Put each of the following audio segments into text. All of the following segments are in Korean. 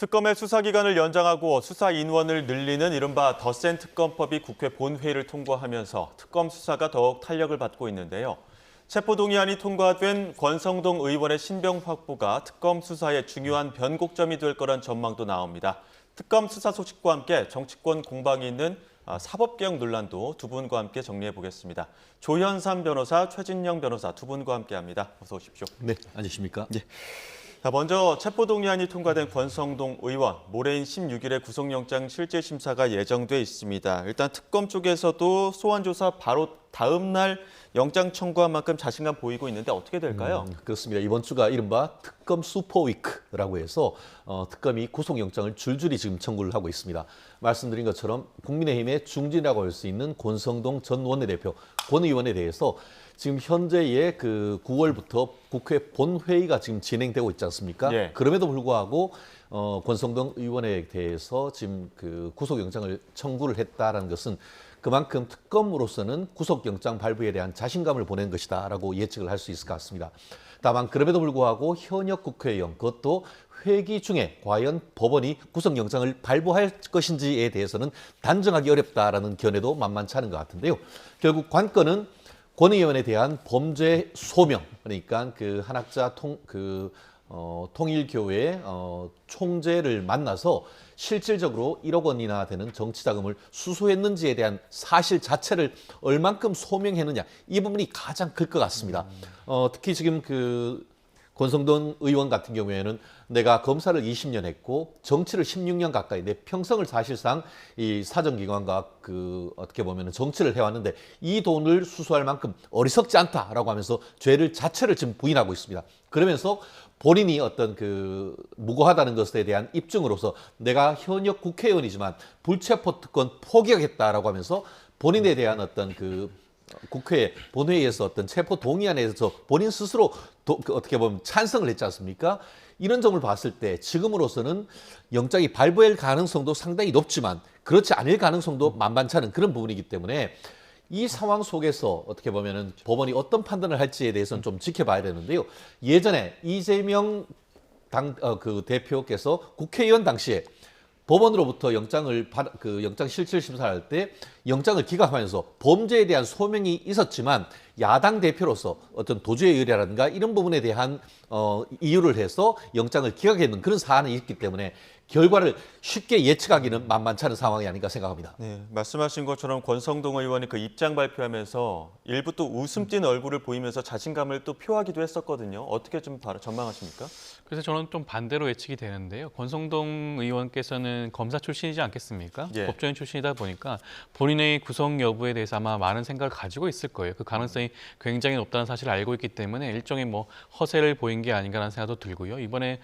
특검의 수사기간을 연장하고 수사 인원을 늘리는 이른바 더 센 특검법이 국회 본회의를 통과하면서 특검 수사가 더욱 탄력을 받고 있는데요. 체포동의안이 통과된 권성동 의원의 신병 확보가 특검 수사의 중요한 변곡점이 될 거란 전망도 나옵니다. 특검 수사 소식과 함께 정치권 공방이 있는 사법개혁 논란도 두 분과 함께 정리해 보겠습니다. 조현삼 변호사, 최진영 변호사 두 분과 함께합니다. 어서 오십시오. 네, 안녕하십니까? 네. 자, 먼저 체포동의안이 통과된 권성동 의원, 모레인 16일에 구속영장 실질심사가 예정돼 있습니다. 일단 특검 쪽에서도 소환조사 바로 다음 날 영장 청구한 만큼 자신감 보이고 있는데 어떻게 될까요? 그렇습니다. 이번 주가 이른바 특검 슈퍼위크라고 해서 특검이 구속영장을 줄줄이 지금 청구를 하고 있습니다. 말씀드린 것처럼 국민의힘의 중진이라고 할 수 있는 권성동 전 원내대표, 권 의원에 대해서 지금 현재의 그 9월부터 국회 본회의가 지금 진행되고 있지 않습니까? 예. 그럼에도 불구하고 권성동 의원에 대해서 지금 그 구속영장을 청구를 했다라는 것은 그만큼 특검으로서는 구속영장 발부에 대한 자신감을 보낸 것이다라고 예측을 할 수 있을 것 같습니다. 다만 그럼에도 불구하고 현역 국회의원, 그것도 회기 중에 과연 법원이 구속영장을 발부할 것인지에 대해서는 단정하기 어렵다라는 견해도 만만치 않은 것 같은데요. 결국 관건은 권 의원에 대한 범죄 소명, 그러니까 그 한학자 통일교회 총재를 만나서 실질적으로 1억 원이나 되는 정치자금을 수수했는지에 대한 사실 자체를 얼만큼 소명했느냐, 이 부분이 가장 클 것 같습니다. 특히 지금 그 권성동 의원 같은 경우에는 내가 검사를 20년 했고 정치를 16년 가까이 내 평생을 사실상 이 사정기관과 그 어떻게 보면 정치를 해왔는데 이 돈을 수수할 만큼 어리석지 않다라고 하면서 죄를 자체를 지금 부인하고 있습니다. 그러면서 본인이 어떤 그 무고하다는 것에 대한 입증으로서 내가 현역 국회의원이지만 불체포 특권 포기하겠다라고 하면서 본인에 대한 어떤 그 국회 본회의에서 어떤 체포 동의안에 대해서 본인 스스로 어떻게 보면 찬성을 했지 않습니까? 이런 점을 봤을 때 지금으로서는 영장이 발부할 가능성도 상당히 높지만 그렇지 않을 가능성도 만만치 않은 그런 부분이기 때문에 이 상황 속에서 어떻게 보면은 법원이 어떤 판단을 할지에 대해서는 좀 지켜봐야 되는데요. 예전에 이재명 그 대표께서 국회의원 당시에 법원으로부터 영장 실질 심사할 때 영장을 기각하면서 범죄에 대한 소명이 있었지만 야당 대표로서 어떤 도주의 의뢰라든가 이런 부분에 대한 이유를 해서 영장을 기각했는 그런 사안이 있기 때문에 결과를 쉽게 예측하기는 만만치 않은 상황이 아닌가 생각합니다. 네, 말씀하신 것처럼 권성동 의원이 그 입장 발표하면서 일부 또 웃음 띤 얼굴을 보이면서 자신감을 또 표하기도 했었거든요. 어떻게 좀 전망하십니까? 그래서 저는 좀 반대로 예측이 되는데요. 권성동 의원께서는 검사 출신이지 않겠습니까? 예. 법조인 출신이다 보니까 본인의 구속 여부에 대해서 아마 많은 생각을 가지고 있을 거예요. 그 가능성이 굉장히 높다는 사실을 알고 있기 때문에 일종의 뭐 허세를 보인 게 아닌가라는 생각도 들고요. 이번에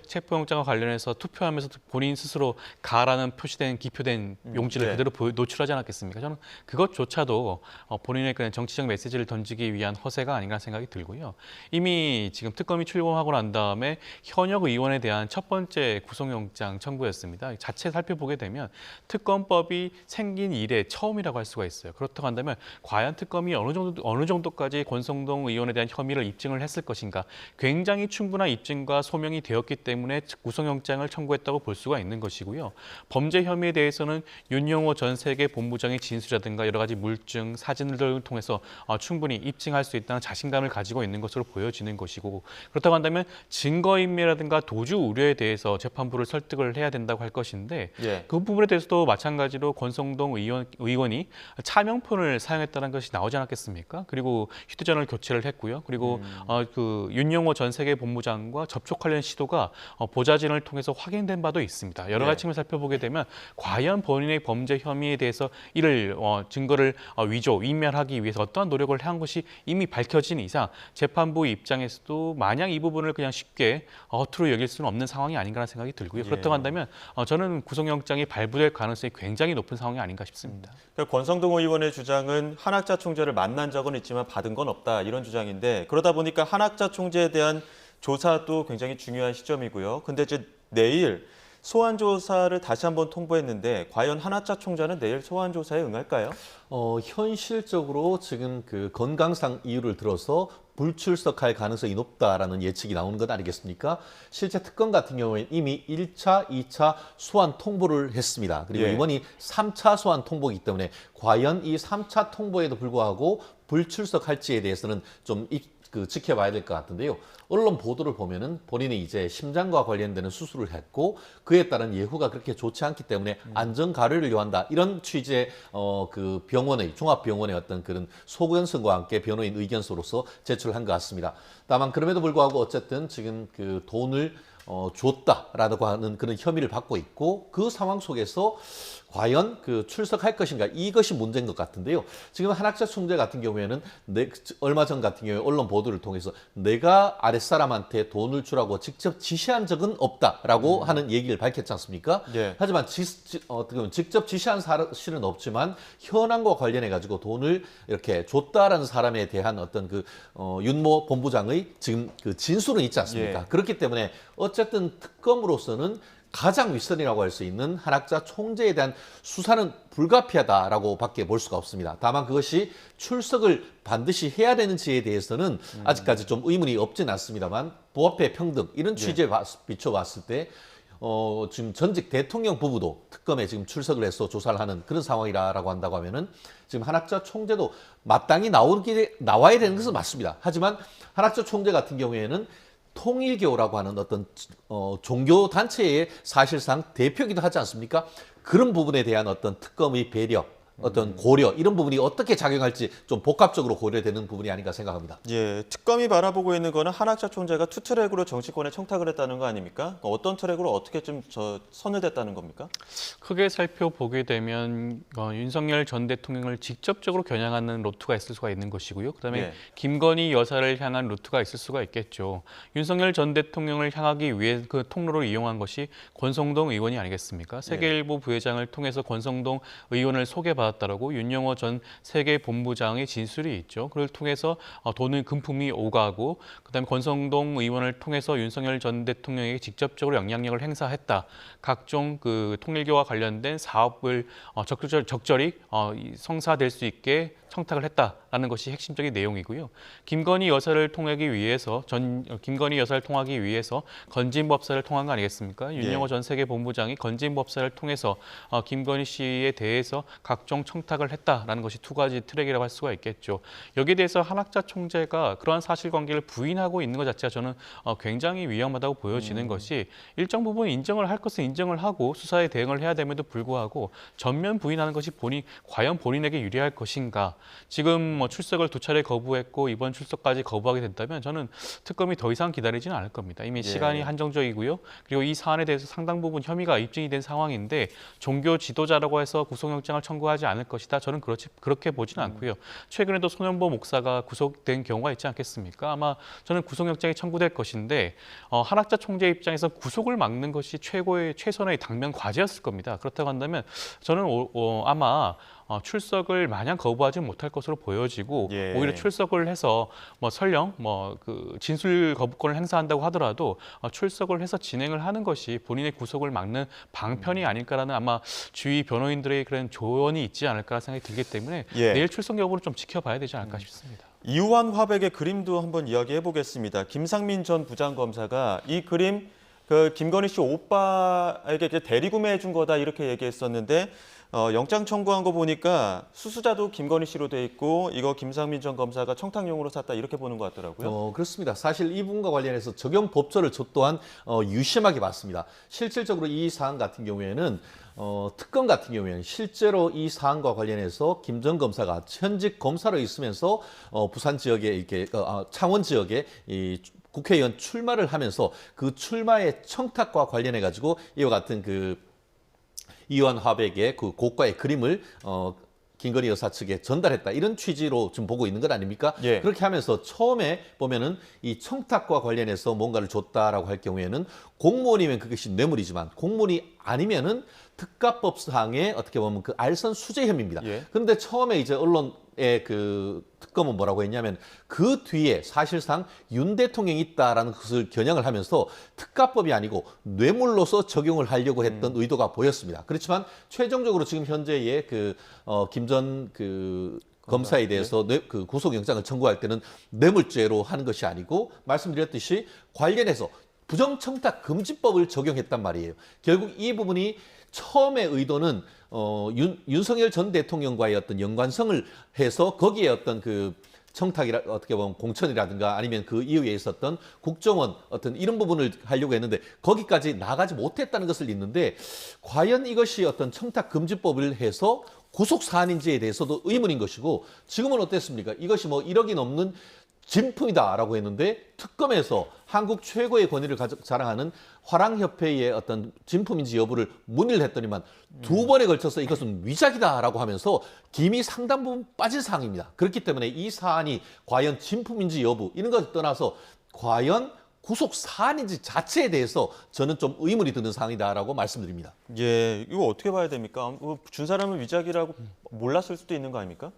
체포영장과 관련해서 투표하면서 본인 스스로 가라는 표시된 기표된 용지를 네. 그대로 노출하지 않았겠습니까? 저는 그것조차도 본인의 그냥 정치적 메시지를 던지기 위한 허세가 아닌가 생각이 들고요. 이미 지금 특검이 출범하고 난 다음에 현역 의원에 대한 첫 번째 구속영장 청구였습니다. 자체 살펴보게 되면 특검법이 생긴 이래 처음이라고 할 수가 있어요. 그렇다고 한다면 과연 특검이 어느 정도까지 권성동 의원에 대한 혐의를 입증을 했을 것인가? 굉장히 충분한 입증과 소명이 되었기 때문에 구속영장을 청구했다고 볼 수가 있는 것이고요. 범죄 혐의에 대해서는 윤영호 전 세계 본부장의 진술이라든가 여러 가지 물증, 사진들을 통해서 충분히 입증할 수 있다는 자신감을 가지고 있는 것으로 보여지는 것이고 그렇다고 한다면 증거인멸이라든가 도주 우려에 대해서 재판부를 설득을 해야 된다고 할 것인데 예. 그 부분에 대해서도 마찬가지로 권성동 의원이 차명폰을 사용했다는 것이 나오지 않았겠습니까? 그리고 휴대전화를 교체를 했고요. 그리고 그 윤영호 전 세계 본부장과 접촉하려는 시도가 보좌진을 통해서 확인된 바도 있습니다. 여러 가지 네. 측면을 살펴보게 되면 과연 본인의 범죄 혐의에 대해서 이를 증거를 인멸하기 위해서 어떠한 노력을 한 것이 이미 밝혀진 이상 재판부 입장에서도 마냥 이 부분을 그냥 쉽게 허투루 여길 수는 없는 상황이 아닌가라는 생각이 들고요. 예. 그렇다고 한다면 저는 구속영장이 발부될 가능성이 굉장히 높은 상황이 아닌가 싶습니다. 그러니까 권성동 의원의 주장은 한학자 총재를 만난 적은 있지만 받은 건 없다 이런 주장인데 그러다 보니까 한학자 총재에 대한 조사도 굉장히 중요한 시점이고요. 근데 이제 내일 소환 조사를 다시 한번 통보했는데 과연 한학자 총재는 내일 소환 조사에 응할까요? 현실적으로 지금 그 건강상 이유를 들어서 불출석할 가능성이 높다라는 예측이 나오는 것 아니겠습니까? 실제 특검 같은 경우에는 이미 1차, 2차 소환 통보를 했습니다. 그리고 예. 이번이 3차 소환 통보이기 때문에 과연 이 3차 통보에도 불구하고 불출석할지에 대해서는 좀 지켜봐야 될 것 같은데요. 언론 보도를 보면은 본인이 이제 심장과 관련되는 수술을 했고 그에 따른 예후가 그렇게 좋지 않기 때문에 안전 가료를 요한다 이런 취지의 그 병원의 종합병원의 어떤 그런 소견서와 함께 변호인 의견서로서 제출한 것 같습니다. 다만 그럼에도 불구하고 어쨌든 지금 그 돈을 줬다라고 하는 그런 혐의를 받고 있고 그 상황 속에서 과연 그 출석할 것인가 이것이 문제인 것 같은데요. 지금 한학자 총재 같은 경우에는 얼마 전 같은 경우에 언론 보도를 통해서 내가 아랫사람한테 돈을 주라고 직접 지시한 적은 없다라고 하는 얘기를 밝혔지 않습니까? 예. 하지만 직접 지시한 사실은 없지만 현황과 관련해 가지고 돈을 이렇게 줬다라는 사람에 대한 어떤 그 윤모 본부장의 지금 그 진술은 있지 않습니까? 예. 그렇기 때문에 어쨌든 특검으로서는 가장 윗선이라고 할 수 있는 한학자 총재에 대한 수사는 불가피하다라고 밖에 볼 수가 없습니다. 다만 그것이 출석을 반드시 해야 되는지에 대해서는 아직까지 좀 의문이 없진 않습니다만 부합의 평등 이런 취지에 비춰봤을 때 지금 전직 대통령 부부도 특검에 지금 출석을 해서 조사를 하는 그런 상황이라고 한다고 하면은 지금 한학자 총재도 마땅히 나와야 되는 것은 맞습니다. 하지만 한학자 총재 같은 경우에는 통일교라고 하는 어떤 종교 단체의 사실상 대표기도 하지 않습니까? 그런 부분에 대한 어떤 특검의 배려, 어떤 고려 이런 부분이 어떻게 작용할지 좀 복합적으로 고려되는 부분이 아닌가 생각합니다. 예, 특검이 바라보고 있는 거는 한학자 총재가 투트랙으로 정치권에 청탁을 했다는 거 아닙니까? 어떤 트랙으로 어떻게 좀 선을 댔다는 겁니까? 크게 살펴보게 되면 윤석열 전 대통령을 직접적으로 겨냥하는 루트가 있을 수가 있는 것이고요. 그다음에 네. 김건희 여사를 향한 루트가 있을 수가 있겠죠. 윤석열 전 대통령을 향하기 위해 그 통로를 이용한 것이 권성동 의원이 아니겠습니까? 세계일보 부회장을 통해서 권성동 의원을 소개받았다라고 윤영호 전 세계본부장의 진술이 있죠. 그걸 통해서 돈은 금품이 오가고 그다음에 권성동 의원을 통해서 윤석열 전 대통령에게 직접적으로 영향력을 행사했다. 각종 그 통일교와 관련된 사업을 적절히 성사될 수 있게 청탁을 했다라는 것이 핵심적인 내용이고요. 김건희 여사를 통하기 위해서 건진법사를 통한 거 아니겠습니까? 윤영호 전 세계본부장이 건진법사를 통해서 김건희 씨에 대해서 각종 청탁을 했다라는 것이 두 가지 트랙이라고 할 수가 있겠죠. 여기에 대해서 한학자 총재가 그러한 사실관계를 부인하고 있는 것 자체가 저는 굉장히 위험하다고 보여지는 것이 일정 부분 인정을 할 것은 인정을 하고 수사에 대응을 해야 됨에도 불구하고 전면 부인하는 것이 과연 본인에게 유리할 것인가. 지금 출석을 2차례 거부했고 이번 출석까지 거부하게 된다면 저는 특검이 더 이상 기다리지는 않을 겁니다. 이미 시간이 한정적이고요. 그리고 이 사안에 대해서 상당 부분 혐의가 입증이 된 상황인데 종교 지도자라고 해서 구속영장을 청구하지 않을 것이다. 저는 그렇게 보지는 않고요. 최근에도 손현보 목사가 구속된 경우가 있지 않겠습니까? 아마 저는 구속영장이 청구될 것인데 한학자 총재 입장에서 구속을 막는 것이 최선의 당면 과제였을 겁니다. 그렇다고 한다면 저는 아마 출석을 마냥 거부하지 못할 것으로 보여지고 오히려 출석을 해서 설령 그 진술 거부권을 행사한다고 하더라도 출석을 해서 진행을 하는 것이 본인의 구속을 막는 방편이 아닐까라는 아마 주위 변호인들의 그런 조언이 있지 않을까 생각이 들기 때문에 내일 출석 여부를 좀 지켜봐야 되지 않을까 싶습니다. 이우환 화백의 그림도 한번 이야기해 보겠습니다. 김상민 전 부장검사가 이 그림 김건희 씨 오빠에게 대리구매해 준 거다 이렇게 얘기했었는데 영장 청구한 거 보니까 수수자도 김건희 씨로 돼 있고 이거 김상민 전 검사가 청탁용으로 샀다 이렇게 보는 것 같더라고요. 그렇습니다. 사실 이 부분과 관련해서 적용 법조를 저 또한 유심하게 봤습니다. 실질적으로 이 사안 같은 경우에는 특검 같은 경우에는 실제로 이 사안과 관련해서 김 전 검사가 현직 검사로 있으면서 부산 지역에 이렇게 창원 지역에 이 국회의원 출마를 하면서 그 출마의 청탁과 관련해 가지고 이와 같은 그 이우환 화백의 그 고가의 그림을 김건희 여사 측에 전달했다 이런 취지로 지금 보고 있는 것 아닙니까? 그렇게 하면서 처음에 보면은 이 청탁과 관련해서 뭔가를 줬다라고 할 경우에는 공무원이면 그것이 뇌물이지만 공무원이 아니면은 특가법상의 어떻게 보면 그 알선 수재 혐의입니다. 예. 그런데 처음에 이제 언론의 그 특검은 뭐라고 했냐면 그 뒤에 사실상 윤 대통령이 있다라는 것을 겨냥을 하면서 특가법이 아니고 뇌물로서 적용을 하려고 했던 의도가 보였습니다. 그렇지만 최종적으로 지금 현재의 김 전 검사에 대해서 그 구속영장을 청구할 때는 뇌물죄로 하는 것이 아니고 말씀드렸듯이 관련해서 부정청탁 금지법을 적용했단 말이에요. 결국 이 부분이 처음의 의도는 윤석열 전 대통령과의 어떤 연관성을 해서 거기에 어떤 그 청탁이라 어떻게 보면 공천이라든가 아니면 그 이후에 있었던 국정원 어떤 이런 부분을 하려고 했는데 거기까지 나가지 못했다는 것을 있는데 과연 이것이 어떤 청탁 금지법을 해서 구속 사안인지에 대해서도 의문인 것이고 지금은 어땠습니까? 이것이 뭐 1억이 넘는 진품이다라고 했는데 특검에서 한국 최고의 권위를 자랑하는 화랑협회의 어떤 진품인지 여부를 문의를 했더니만 두 번에 걸쳐서 이것은 위작이다라고 하면서 김이 상당 부분 빠진 사항입니다. 그렇기 때문에 이 사안이 과연 진품인지 여부 이런 것을 떠나서 과연 구속 사안인지 자체에 대해서 저는 좀 의문이 드는 사항이다라고 말씀드립니다. 예, 이거 어떻게 봐야 됩니까? 준 사람은 위작이라고 몰랐을 수도 있는 거 아닙니까?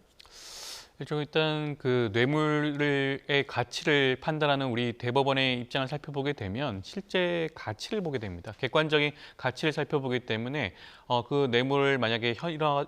일단 그 뇌물의 가치를 판단하는 우리 대법원의 입장을 살펴보게 되면 실제 가치를 보게 됩니다. 객관적인 가치를 살펴보기 때문에 그 뇌물을 만약에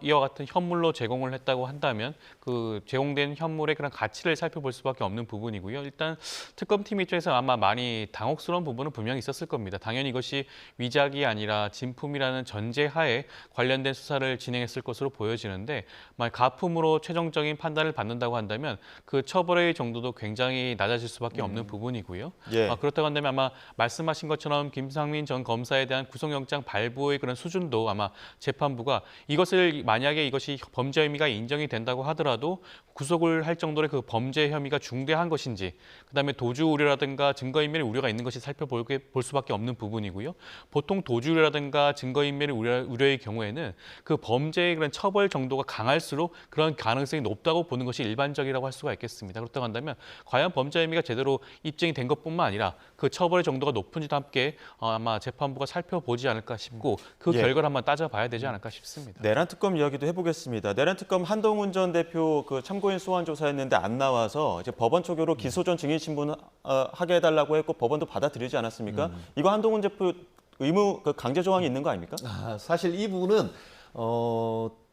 이와 같은 현물로 제공을 했다고 한다면 그 제공된 현물의 그런 가치를 살펴볼 수밖에 없는 부분이고요. 일단 특검팀 입장에서 아마 많이 당혹스러운 부분은 분명히 있었을 겁니다. 당연히 이것이 위작이 아니라 진품이라는 전제하에 관련된 수사를 진행했을 것으로 보여지는데 만약 가품으로 최종적인 판단을 받는다고 한다면 그 처벌의 정도도 굉장히 낮아질 수밖에 없는 부분이고요. 예. 그렇다고 한다면 아마 말씀하신 것처럼 김상민 전 검사에 대한 구속영장 발부의 그런 수준도 아마 재판부가 이것을 만약에 이것이 범죄 혐의가 인정이 된다고 하더라도 구속을 할 정도의 그 범죄 혐의가 중대한 것인지 그다음에 도주 우려라든가 증거인멸의 우려가 있는 것이 살펴볼 수밖에 없는 부분이고요. 보통 도주 우려라든가 증거인멸의 우려의 경우에는 그 범죄의 그런 처벌 정도가 강할수록 그런 가능성이 높다고 보는 것이 일반적이라고 할 수가 있겠습니다. 그렇다고 한다면 과연 범죄 혐의가 제대로 입증이 된 것뿐만 아니라 그 처벌의 정도가 높은지도 함께 아마 재판부가 살펴보지 않을까 싶고 그 예. 결과를 한번 따져봐야 되지 않을까 싶습니다. 내란 특검 이야기도 해보겠습니다. 내란 특검 한동훈 전 대표 그 참고인 소환 조사했는데 안 나와서 이제 법원 초교로 기소전 증인 신분 하게 해달라고 했고 법원도 받아들이지 않았습니까? 이거 한동훈 대표 의무 강제 조항이 있는 거 아닙니까? 사실 이 부분은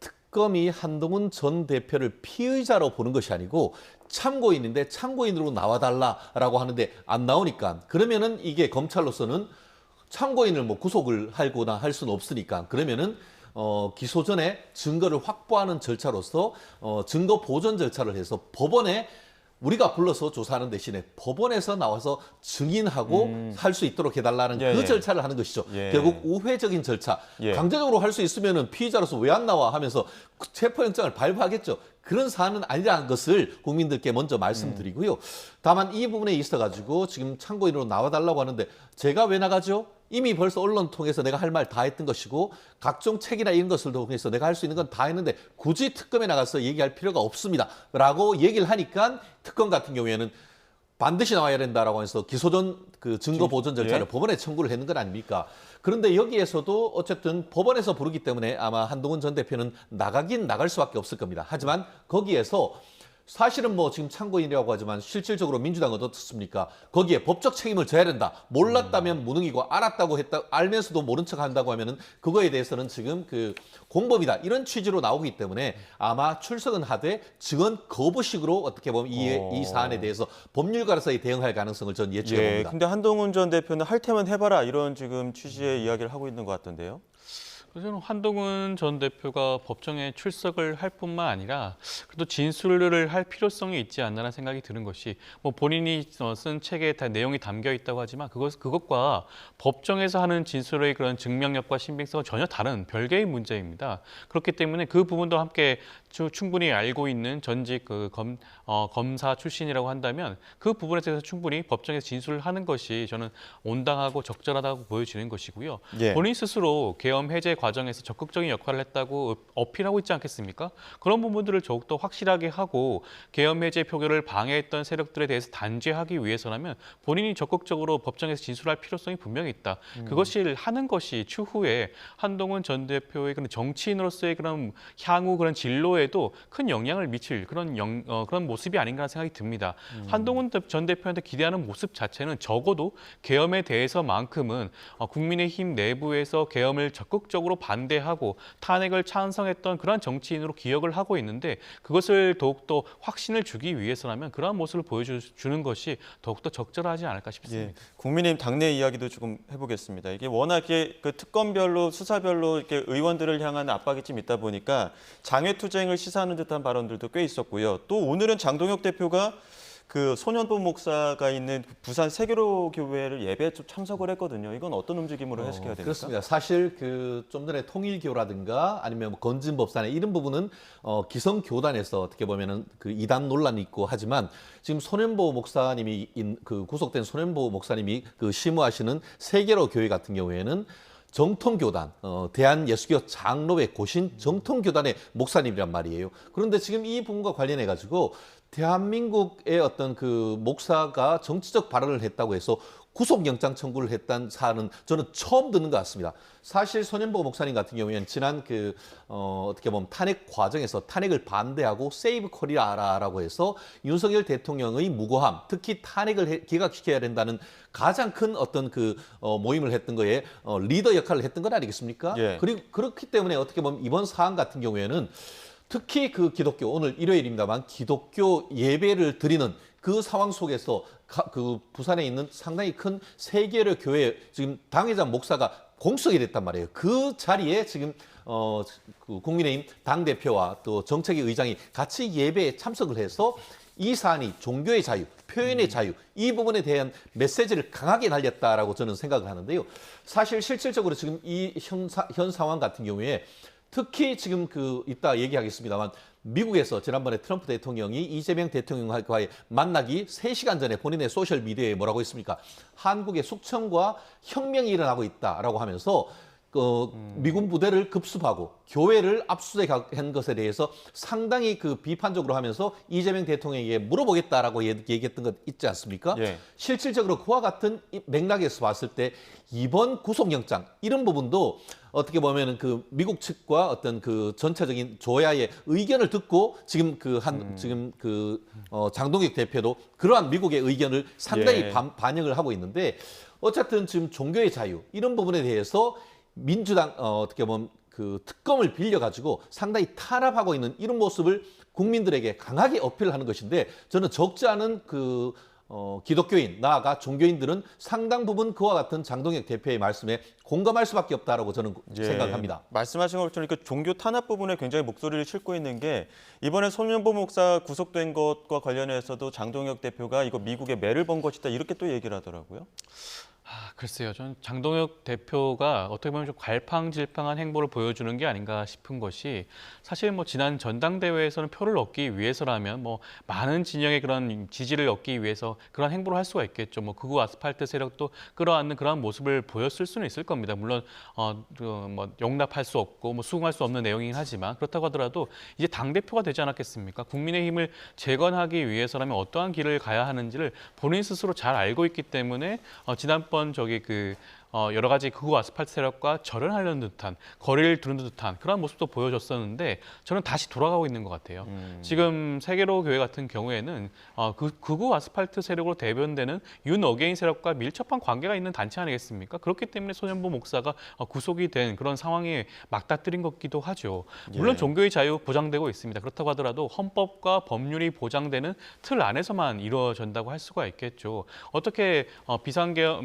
특검이 한동훈 전 대표를 피의자로 보는 것이 아니고 참고인인데 참고인으로 나와달라라고 하는데 안 나오니까 그러면은 이게 검찰로서는 참고인을 뭐 구속을 하거나 할 수는 없으니까 그러면은 기소 전에 증거를 확보하는 절차로서 증거 보존 절차를 해서 법원에 우리가 불러서 조사하는 대신에 법원에서 나와서 증인하고 할 수 있도록 해달라는 예, 그 예. 절차를 하는 것이죠. 예. 결국 우회적인 절차. 예. 강제적으로 할 수 있으면 피의자로서 왜 안 나와 하면서 체포영장을 발부하겠죠. 그런 사안은 아니라는 것을 국민들께 먼저 말씀드리고요. 다만 이 부분에 있어가지고 지금 참고인으로 나와달라고 하는데 제가 왜 나가죠? 이미 벌써 언론 통해서 내가 할 말 다 했던 것이고 각종 책이나 이런 것을 통해서 내가 할 수 있는 건 다 했는데 굳이 특검에 나가서 얘기할 필요가 없습니다. 라고 얘기를 하니까 특검 같은 경우에는 반드시 나와야 된다라고 해서 기소전 그 증거 보존 절차를 예. 법원에 청구를 했는 건 아닙니까? 그런데 여기에서도 어쨌든 법원에서 부르기 때문에 아마 한동훈 전 대표는 나가긴 나갈 수밖에 없을 겁니다. 하지만 거기에서 사실은 뭐 지금 참고인이라고 하지만 실질적으로 민주당은 어떻습니까? 거기에 법적 책임을 져야 된다. 몰랐다면 무능이고 알았다고 했다 알면서도 모른 척 한다고 하면은 그거에 대해서는 지금 그 공범이다. 이런 취지로 나오기 때문에 아마 출석은 하되 증언 거부식으로 어떻게 보면 이 사안에 대해서 법률가로서의 대응할 가능성을 전 예측해 예. 봅니다. 근데 한동훈 전 대표는 할 테면 해봐라 이런 지금 취지의 이야기를 하고 있는 것 같던데요. 저는 한동훈 전 대표가 법정에 출석을 할 뿐만 아니라 그래도 진술을 할 필요성이 있지 않나라는 생각이 드는 것이 뭐 본인이 쓴 책에 다 내용이 담겨 있다고 하지만 그것과 법정에서 하는 진술의 그런 증명력과 신빙성은 전혀 다른 별개의 문제입니다. 그렇기 때문에 그 부분도 함께 충분히 알고 있는 전직 검사 출신이라고 한다면 그 부분에 대해서 충분히 법정에서 진술을 하는 것이 저는 온당하고 적절하다고 보여지는 것이고요. 예. 본인 스스로 계엄 해제 과정에서 적극적인 역할을 했다고 어필하고 있지 않겠습니까? 그런 부분들을 더욱더 확실하게 하고 계엄 해제 표결을 방해했던 세력들에 대해서 단죄하기 위해서라면 본인이 적극적으로 법정에서 진술할 필요성이 분명히 있다. 그것을 하는 것이 추후에 한동훈 전 대표의 그런 정치인으로서의 그런 향후 그런 진로에도 큰 영향을 미칠 그런 모습이 아닌가 생각이 듭니다. 한동훈 전 대표한테 기대하는 모습 자체는 적어도 계엄에 대해서만큼은 국민의힘 내부에서 계엄을 적극적으로 반대하고 탄핵을 찬성했던 그러한 정치인으로 기억을 하고 있는데 그것을 더욱더 확신을 주기 위해서라면 그러한 모습을 보여주는 것이 더욱더 적절하지 않을까 싶습니다. 예, 국민의힘 당내 이야기도 조금 해보겠습니다. 이게 워낙에 그 특검별로 수사별로 이렇게 의원들을 향한 압박이 좀 있다 보니까 장외투쟁을 시사하는 듯한 발언들도 꽤 있었고요. 또 오늘은 장동혁 대표가 그 소년보 목사가 있는 부산 세계로 교회를 예배에 좀 참석을 했거든요. 이건 어떤 움직임으로 해석해야 됩니까? 그렇습니다. 사실 그 좀 전에 통일교라든가 아니면 뭐 건진법사나 이런 부분은 기성교단에서 어떻게 보면은 그 이단 논란이 있고 하지만 지금 소년보 목사님이 그 구속된 소년보 목사님이 그 심우하시는 세계로 교회 같은 경우에는 정통교단, 대한예수교 장로회 고신 정통교단의 목사님이란 말이에요. 그런데 지금 이 부분과 관련해 가지고 대한민국의 어떤 그 목사가 정치적 발언을 했다고 해서 구속영장 청구를 했다는 사안은 저는 처음 듣는 것 같습니다. 사실 손현보 목사님 같은 경우에는 지난 어떻게 보면 탄핵 과정에서 탄핵을 반대하고 세이브 코리아라고 해서 윤석열 대통령의 무고함, 특히 탄핵을 기각시켜야 된다는 가장 큰 어떤 모임을 했던 거에 리더 역할을 했던 건 아니겠습니까? 예. 그리고 그렇기 때문에 어떻게 보면 이번 사안 같은 경우에는 특히 그 기독교, 오늘 일요일입니다만 기독교 예배를 드리는 그 상황 속에서 그 부산에 있는 상당히 큰 세계로 교회 지금 당회자 목사가 공석이 됐단 말이에요. 그 자리에 지금 그 국민의힘 당대표와 또 정책위 의장이 같이 예배에 참석을 해서 이 사안이 종교의 자유, 표현의 자유 이 부분에 대한 메시지를 강하게 날렸다라고 저는 생각을 하는데요. 사실 실질적으로 지금 이 현 상황 같은 경우에 특히 지금 이따 얘기하겠습니다만 미국에서 지난번에 트럼프 대통령이 이재명 대통령과의 만나기 3시간 전에 본인의 소셜미디어에 뭐라고 했습니까? 한국의 숙청과 혁명이 일어나고 있다라고 하면서 미군 부대를 급습하고 교회를 압수수색한 것에 대해서 상당히 비판적으로 하면서 이재명 대통령에게 물어보겠다라고 얘기했던 것 있지 않습니까? 예. 실질적으로 그와 같은 맥락에서 봤을 때 이번 구속영장 이런 부분도 어떻게 보면은 미국 측과 어떤 전체적인 조야의 의견을 듣고 지금 장동혁 대표도 그러한 미국의 의견을 상당히 예. 반영을 하고 있는데 어쨌든 지금 종교의 자유 이런 부분에 대해서 민주당 어떻게 보면 특검을 빌려가지고 상당히 탄압하고 있는 이런 모습을 국민들에게 강하게 어필하는 것인데 저는 적지 않은 기독교인 나아가 종교인들은 상당 부분 그와 같은 장동혁 대표의 말씀에 공감할 수밖에 없다라고 저는 생각합니다. 말씀하신 걸 들으니까 종교 탄압 부분에 굉장히 목소리를 싣고 있는 게 이번에 손현보 목사 구속된 것과 관련해서도 장동혁 대표가 이거 미국에 매를 번 것이다 이렇게 또 얘기를 하더라고요. 글쎄요. 저는 장동혁 대표가 어떻게 보면 좀 갈팡질팡한 행보를 보여주는 게 아닌가 싶은 것이 사실 지난 전당대회에서는 표를 얻기 위해서라면 많은 진영의 그런 지지를 얻기 위해서 그런 행보를 할 수가 있겠죠. 극우 아스팔트 세력도 끌어안는 그런 모습을 보였을 수는 있을 겁니다. 물론 용납할 수 없고 수긍할 수 없는 내용이긴 하지만 그렇다고 하더라도 이제 당대표가 되지 않았겠습니까? 국민의힘을 재건하기 위해서라면 어떠한 길을 가야 하는지를 본인 스스로 잘 알고 있기 때문에 지난번 여러 가지 극우 아스팔트 세력과 절연하려는 듯한 거리를 두는 듯한 그런 모습도 보여줬었는데 저는 다시 돌아가고 있는 것 같아요. 지금 세계로 교회 같은 경우에는 극우 아스팔트 세력으로 대변되는 윤 어게인 세력과 밀접한 관계가 있는 단체 아니겠습니까? 그렇기 때문에 손현보 목사가 구속이 된 그런 상황에 맞닥뜨린 것기도 하죠. 물론 예. 종교의 자유 보장되고 있습니다. 그렇다고 하더라도 헌법과 법률이 보장되는 틀 안에서만 이루어진다고 할 수가 있겠죠. 어떻게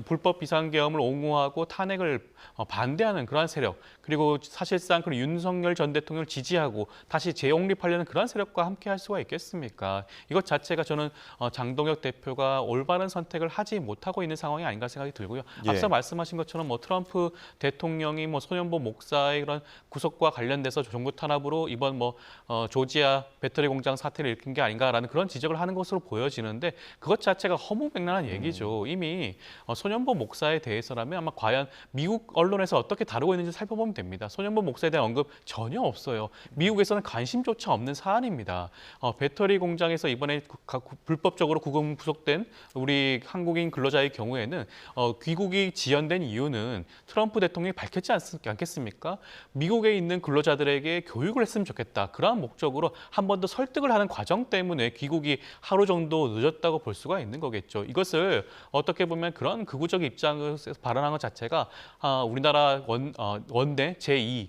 불법 비상계엄을 옹호하고 탄핵을 반대하는 그러한 세력 그리고 사실상 윤석열 전 대통령을 지지하고 다시 재용립하려는 그러한 세력과 함께 할 수가 있겠습니까? 이것 자체가 저는 장동혁 대표가 올바른 선택을 하지 못하고 있는 상황이 아닌가 생각이 들고요. 예. 앞서 말씀하신 것처럼 트럼프 대통령이 손현보 목사의 그런 구속과 관련돼서 정부 탄압으로 이번 조지아 배터리 공장 사태를 일으킨 게 아닌가라는 그런 지적을 하는 것으로 보여지는데 그것 자체가 허무맹랑한 얘기죠. 이미 손현보 목사에 대해서라면 아마 과연 미국 언론에서 어떻게 다루고 있는지 살펴보면 됩니다. 소년범 목사에 대한 언급 전혀 없어요. 미국에서는 관심조차 없는 사안입니다. 배터리 공장에서 이번에 불법적으로 구속된 우리 한국인 근로자의 경우에는 귀국이 지연된 이유는 트럼프 대통령이 밝혔지 않겠습니까? 미국에 있는 근로자들에게 교육을 했으면 좋겠다. 그러한 목적으로 한 번 더 설득을 하는 과정 때문에 귀국이 하루 정도 늦었다고 볼 수가 있는 거겠죠. 이것을 어떻게 보면 그런 극우적 입장에서 발언한 것 자체가 우리나라 원내 제2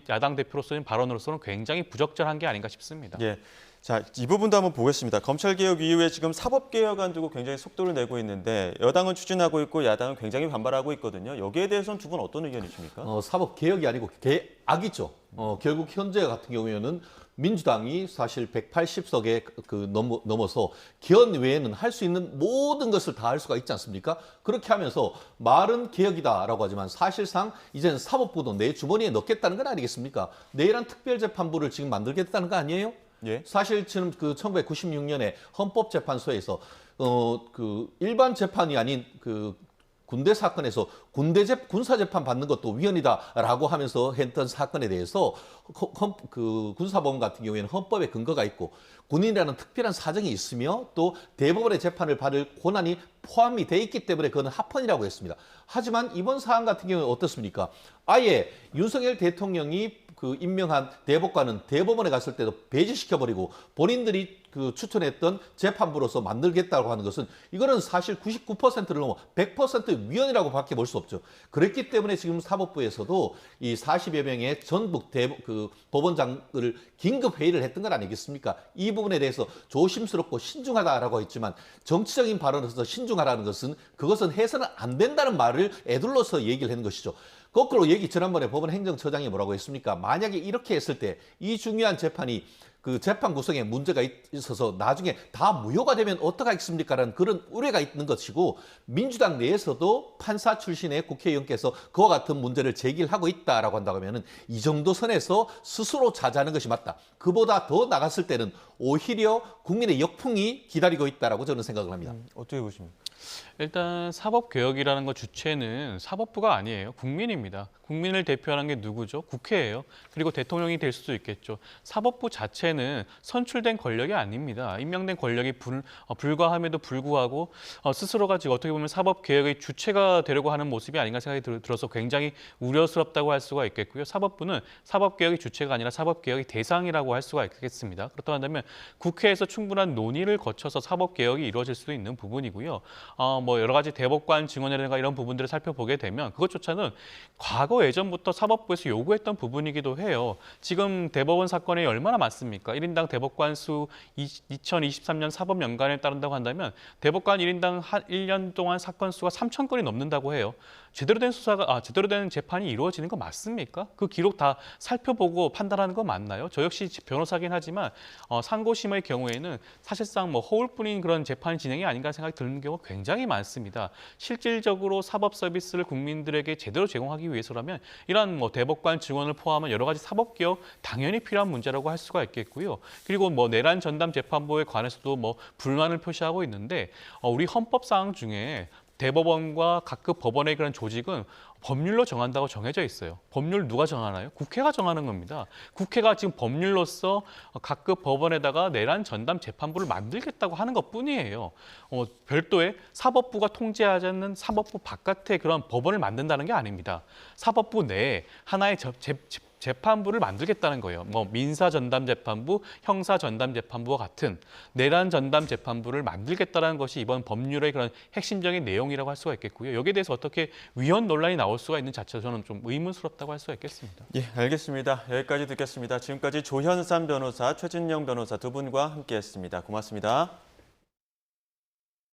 야당 대표로서는 발언으로서는 굉장히 부적절한 게 아닌가 싶습니다. 예. 자, 이 부분도 한번 보겠습니다. 검찰개혁 이후에 지금 사법개혁안 두고 굉장히 속도를 내고 있는데 여당은 추진하고 있고 야당은 굉장히 반발하고 있거든요. 여기에 대해서는 두 분 어떤 의견이십니까? 사법개혁이 아니고 개악이죠. 결국 현재 같은 경우에는 민주당이 사실 180석에 넘어서 개헌 외에는 할 수 있는 모든 것을 다 할 수가 있지 않습니까? 그렇게 하면서 말은 개혁이다라고 하지만 사실상 이제는 사법부도 내 주머니에 넣겠다는 건 아니겠습니까? 내일한 특별재판부를 지금 만들겠다는 거 아니에요? 예. 사실 지금 1996년에 헌법재판소에서 일반 재판이 아닌 군대 사건에서 군사재판 받는 것도 위헌이다라고 하면서 했던 사건에 대해서 군사법원 같은 경우에는 헌법에 근거가 있고 군인이라는 특별한 사정이 있으며 또 대법원의 재판을 받을 권한이 포함이 돼 있기 때문에 그건 합헌이라고 했습니다. 하지만 이번 사안 같은 경우는 어떻습니까? 아예 윤석열 대통령이 임명한 대법관은 대법원에 갔을 때도 배제시켜버리고 본인들이 추천했던 재판부로서 만들겠다고 하는 것은 이거는 사실 99%를 넘어 100% 위헌이라고 밖에 볼 수 없죠. 그랬기 때문에 지금 사법부에서도 이 40여 명의 전북 법원장을 긴급 회의를 했던 건 아니겠습니까? 이 부분에 대해서 조심스럽고 신중하다라고 했지만 정치적인 발언에서 신중하라는 것은 그것은 해서는 안 된다는 말을 애둘러서 얘기를 하는 것이죠. 거꾸로 지난번에 법원 행정처장이 뭐라고 했습니까? 만약에 이렇게 했을 때 이 중요한 재판이 재판 구성에 문제가 있어서 나중에 다 무효가 되면 어떡하겠습니까? 라는 그런 우려가 있는 것이고 민주당 내에서도 판사 출신의 국회의원께서 그와 같은 문제를 제기를 하고 있다라고 한다고 하면 이 정도 선에서 스스로 자제하는 것이 맞다. 그보다 더 나갔을 때는 오히려 국민의 역풍이 기다리고 있다라고 저는 생각을 합니다. 어떻게 보십니까? 일단 사법개혁이라는 것 주체는 사법부가 아니에요. 국민입니다. 국민을 대표하는 게 누구죠? 국회예요. 그리고 대통령이 될 수도 있겠죠. 사법부 자체는 선출된 권력이 아닙니다. 임명된 권력이 불과함에도 불구하고 스스로가 지금 어떻게 보면 사법개혁의 주체가 되려고 하는 모습이 아닌가 생각이 들어서 굉장히 우려스럽다고 할 수가 있겠고요. 사법부는 사법개혁의 주체가 아니라 사법개혁의 대상이라고 할 수가 있겠습니다. 그렇다고 한다면 국회에서 충분한 논의를 거쳐서 사법개혁이 이루어질 수도 있는 부분이고요. 여러 가지 대법관 증언이라든가 이런 부분들을 살펴보게 되면 그것조차는 과거 예전부터 사법부에서 요구했던 부분이기도 해요. 지금 대법원 사건이 얼마나 많습니까? 1인당 대법관 수 2023년 사법연간에 따른다고 한다면 대법관 1인당 한 1년 동안 사건 수가 3,000건이 넘는다고 해요. 제대로 된 재판이 이루어지는 거 맞습니까? 그 기록 다 살펴보고 판단하는 거 맞나요? 저 역시 변호사긴 하지만 상고심의 경우에는 사실상 허울뿐인 그런 재판 진행이 아닌가 생각이 드는 경우가 굉장히 많습니다. 실질적으로 사법 서비스를 국민들에게 제대로 제공하기 위해서라면 이러한 대법관 증언을 포함한 여러 가지 사법개혁 당연히 필요한 문제라고 할 수가 있겠고요. 그리고 내란 전담 재판부에 관해서도 불만을 표시하고 있는데 우리 헌법 사항 중에 대법원과 각급 법원의 그런 조직은 법률로 정한다고 정해져 있어요. 법률 누가 정하나요? 국회가 정하는 겁니다. 국회가 지금 법률로서 각급 법원에다가 내란 전담 재판부를 만들겠다고 하는 것뿐이에요. 별도의 사법부가 통제하지 않는 사법부 바깥에 그런 법원을 만든다는 게 아닙니다. 사법부 내에 하나의 재판부를 만들겠다는 거예요. 민사 전담 재판부, 형사 전담 재판부와 같은 내란 전담 재판부를 만들겠다는 것이 이번 법률의 그런 핵심적인 내용이라고 할 수가 있겠고요. 여기에 대해서 어떻게 위헌 논란이 나올 수가 있는 자체가 저는 좀 의문스럽다고 할 수가 있겠습니다. 예, 알겠습니다. 여기까지 듣겠습니다. 지금까지 조현삼 변호사, 최진영 변호사 두 분과 함께했습니다. 고맙습니다.